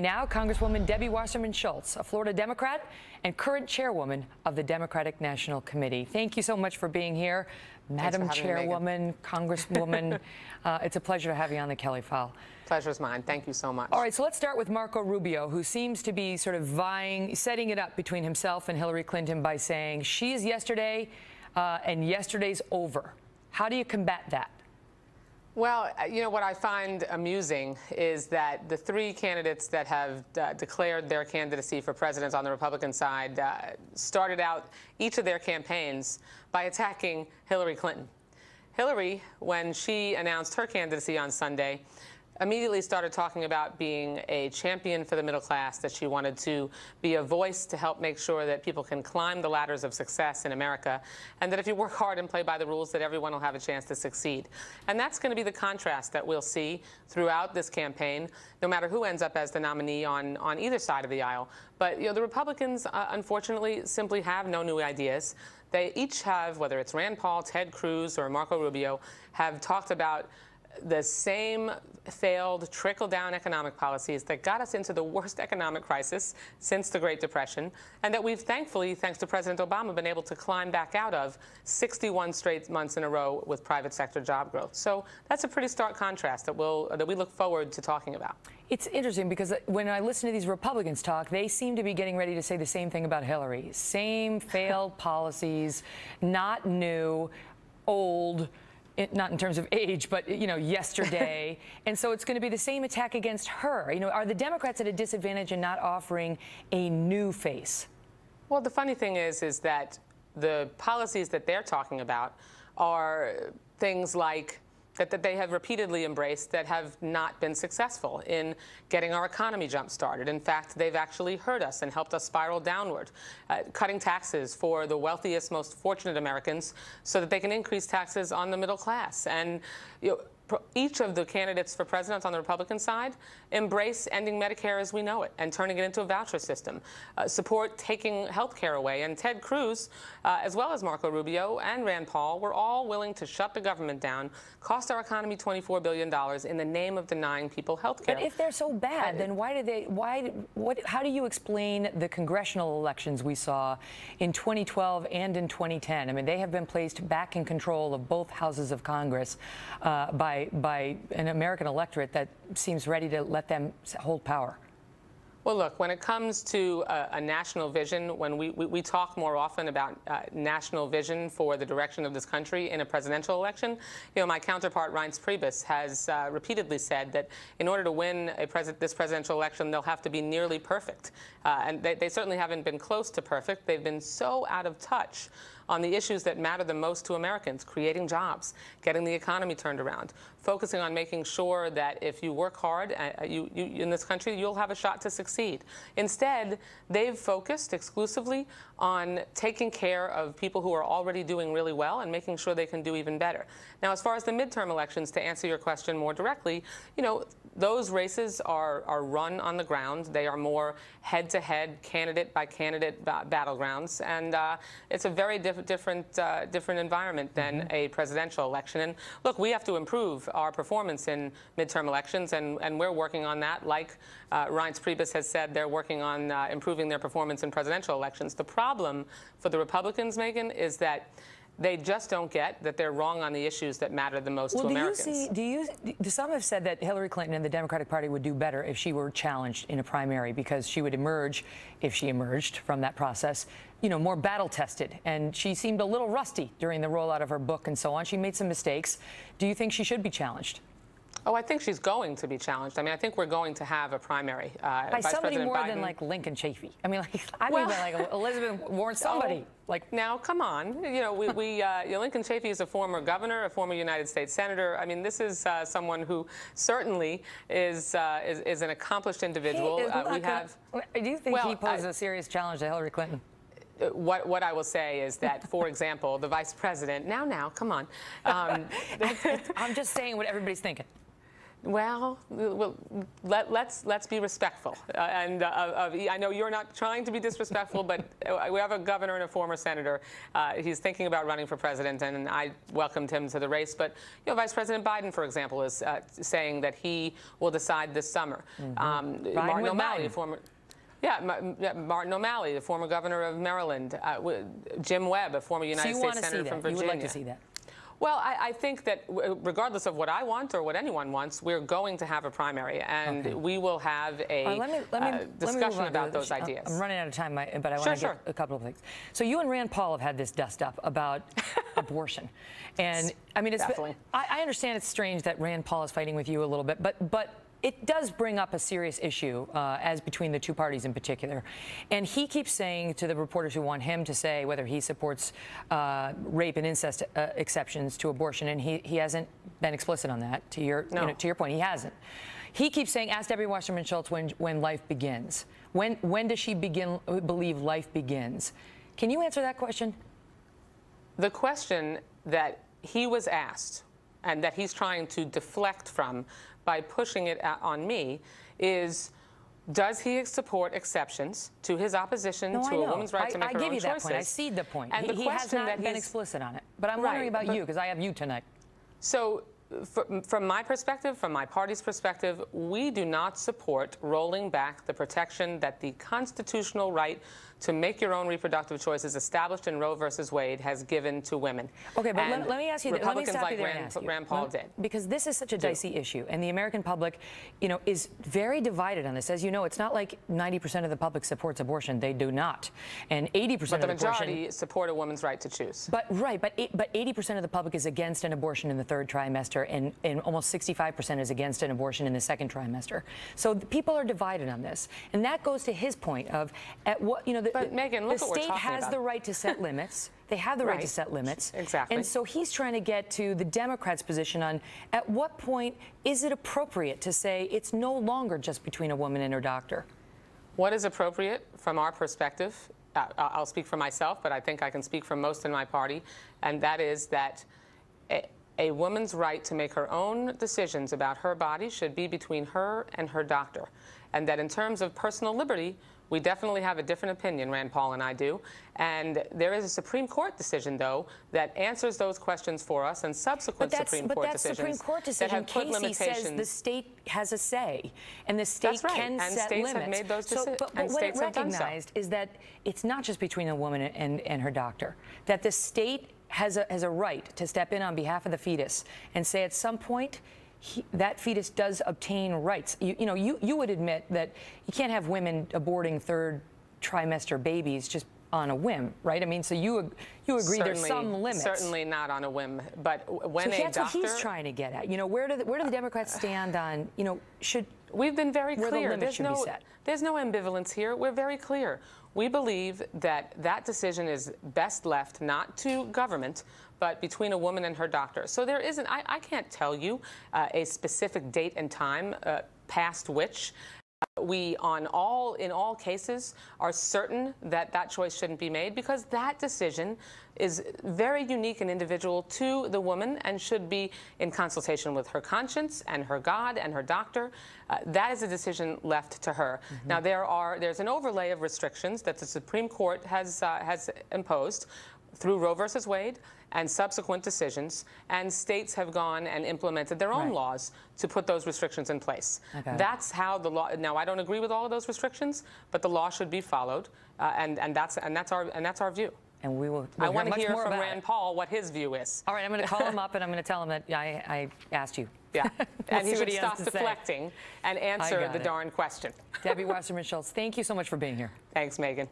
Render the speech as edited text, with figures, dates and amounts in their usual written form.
Now, Congresswoman Debbie Wasserman Schultz, a Florida Democrat and current chairwoman of the Democratic National Committee. Thank you so much for being here, Madam Chairwoman, Congresswoman. It's a pleasure to have you on the Kelly File. Pleasure's mine. Thank you so much. All right, so let's start with Marco Rubio, who seems to be sort of setting it up between himself and Hillary Clinton by saying she is yesterday and yesterday's over. How do you combat that? Well, you know, what I find amusing is that the three candidates that have declared their candidacy for president on the Republican side started out each of their campaigns by attacking Hillary Clinton. Hillary, when she announced her candidacy on Sunday, immediately started talking about being a champion for the middle class, that she wanted to be a voice to help make sure that people can climb the ladders of success in America, and that if you work hard and play by the rules, that everyone will have a chance to succeed. And that's going to be the contrast that we'll see throughout this campaign, no matter who ends up as the nominee on either side of the aisle. But, you know, the Republicans, unfortunately, simply have no new ideas. They each have, whether it's Rand Paul, Ted Cruz, or Marco Rubio, have talked about the same failed trickle-down economic policies that got us into the worst economic crisis since the Great Depression, and that we've thankfully, thanks to President Obama, been able to climb back out of 61 straight months in a row with private sector job growth. So that's a pretty stark contrast that we look forward to talking about. It's interesting because when I listen to these Republicans talk, they seem to be getting ready to say the same thing about Hillary. Same failed policies, not new, old, not in terms of age, but, you know, yesterday. And so it's going to be the same attack against her. You know, are the Democrats at a disadvantage in not offering a new face? Well, the funny thing is that the policies that they're talking about are things like that they have repeatedly embraced that have not been successful in getting our economy jump-started. In fact, they've actually hurt us and helped us spiral downward, cutting taxes for the wealthiest, most fortunate Americans so that they can increase taxes on the middle class. And you know, each of the candidates for president on the Republican side embrace ending Medicare as we know it and turning it into a voucher system, support taking health care away. And Ted Cruz, as well as Marco Rubio and Rand Paul, were all willing to shut the government down, cost our economy $24 billion in the name of denying people health care. But if they're so bad, then how do you explain the congressional elections we saw in 2012 and in 2010? I mean, they have been placed back in control of both houses of Congress by an American electorate that seems ready to let them hold power. Well, look, when it comes to a national vision, when we talk more often about national vision for the direction of this country in a presidential election, you know, my counterpart, Reince Priebus, has repeatedly said that in order to win this presidential election, they'll have to be nearly perfect. And they certainly haven't been close to perfect. They've been so out of touch on the issues that matter the most to Americans: creating jobs, getting the economy turned around, focusing on making sure that if you work hard in this country, you'll have a shot to succeed. Instead, they've focused exclusively on taking care of people who are already doing really well and making sure they can do even better. Now, as far as the midterm elections, to answer your question more directly, you know, those races are run on the ground. They are more head-to-head, candidate-by-candidate battlegrounds, and it's a very different environment than a presidential election. And look, we have to improve our performance in midterm elections, and we're working on that. Like Reince Priebus has said, they're working on improving their performance in presidential elections. The problem for the Republicans, Megan, is that they just don't get that they're wrong on the issues that matter the most to Americans. Some have said that Hillary Clinton and the Democratic Party would do better if she were challenged in a primary, because she would emerge, if she emerged from that process, you know, more battle-tested. And she seemed a little rusty during the rollout of her book and so on. She made some mistakes. Do you think she should be challenged? Oh, I think she's going to be challenged. I mean, I think we're going to have a primary. By somebody more than like Lincoln Chafee. I mean, like Elizabeth Warren, somebody. Like, now, come on. You know, Lincoln Chafee is a former governor, a former United States senator. I mean, this is someone who certainly is an accomplished individual. Do you think he poses a serious challenge to Hillary Clinton? What I will say is that, for example, the vice president, now, come on. I'm just saying what everybody's thinking. Well, let's be respectful. I know you're not trying to be disrespectful, but we have a governor and a former senator. He's thinking about running for president, and I welcomed him to the race. But Vice President Biden, for example, is saying that he will decide this summer. Martin O'Malley, Martin O'Malley, the former governor of Maryland. Jim Webb, a former United States senator from Virginia. You would like to see that? Well, I think that regardless of what I want or what anyone wants, we're going to have a primary, and we will have a discussion about those ideas. I'm running out of time, but I want to get a couple of things. So you and Rand Paul have had this dust up about abortion, and I mean, I understand it's strange that Rand Paul is fighting with you a little bit, but it does bring up a serious issue as between the two parties in particular. And he keeps saying to the reporters who want him to say whether he supports rape and incest exceptions to abortion, and he hasn't been explicit on that, to your, to your point, he hasn't. He keeps saying, ask Debbie Wasserman Schultz when life begins. When does she believe life begins? Can you answer that question? The question that he was asked and that he's trying to deflect from by pushing it on me is, does he support exceptions to his opposition to a woman's right to make her own choices? I give you that point. I cede the point. And he has not been explicit on it. But I'm wondering about you, because I have you tonight. So from my perspective, from my party's perspective, we do not support rolling back the protection that the constitutional right to make your own reproductive choices established in Roe versus Wade has given to women. Okay, but let me ask you, Republicans let me stop like you there and ask you. Rand Paul did. Because this is such a dicey issue, and the American public, is very divided on this. As you know, it's not like 90% of the public supports abortion. They do not. And 80% of the majority support a woman's right to choose. But 80% of the public is against an abortion in the third trimester, and almost 65% is against an abortion in the second trimester. So the people are divided on this. And that goes to his point of, at what, but Megan, look the state has the right to set limits. They have the right to set limits. Exactly. And so he's trying to get to the Democrats' position on at what point is it appropriate to say it's no longer just between a woman and her doctor? What is appropriate from our perspective, I'll speak for myself, but I think I can speak for most in my party, and that is that a woman's right to make her own decisions about her body should be between her and her doctor. And that in terms of personal liberty, we definitely have a different opinion, Rand Paul and I do. And there is a Supreme Court decision, though, that answers those questions for us, and subsequent Supreme Court decisions Supreme Court decision, that have put limitations. Says the state has a say, and the state can set limits. And states have made those decisions. But what it recognized is that it's not just between a woman and her doctor, that the state has a right to step in on behalf of the fetus and say at some point, that fetus does obtain rights. You would admit that you can't have women aborting third trimester babies just on a whim, right? I mean, so you agree there's some limits. Certainly not on a whim, but when a doctor... That's what he's trying to get at. Where do the Democrats stand on, We've been very clear. Where the limits should be set. There's no ambivalence here. We're very clear. We believe that decision is best left not to government, but between a woman and her doctor. So there isn't, I can't tell you a specific date and time past which we, in all cases, are certain that that choice shouldn't be made, because that decision is very unique and individual to the woman and should be in consultation with her conscience and her God and her doctor. That is a decision left to her. Now, there's an overlay of restrictions that the Supreme Court has imposed through Roe versus Wade and subsequent decisions, and states have gone and implemented their own laws to put those restrictions in place. That's how the law. Now, I don't agree with all of those restrictions, but the law should be followed, and that's our view. And I want to hear from Rand Paul what his view is. All right, I'm going to call him up and I'm going to tell him that I asked you. Yeah, and he should stop deflecting and answer the darn question. Debbie Wasserman Schultz, thank you so much for being here. Thanks, Megan.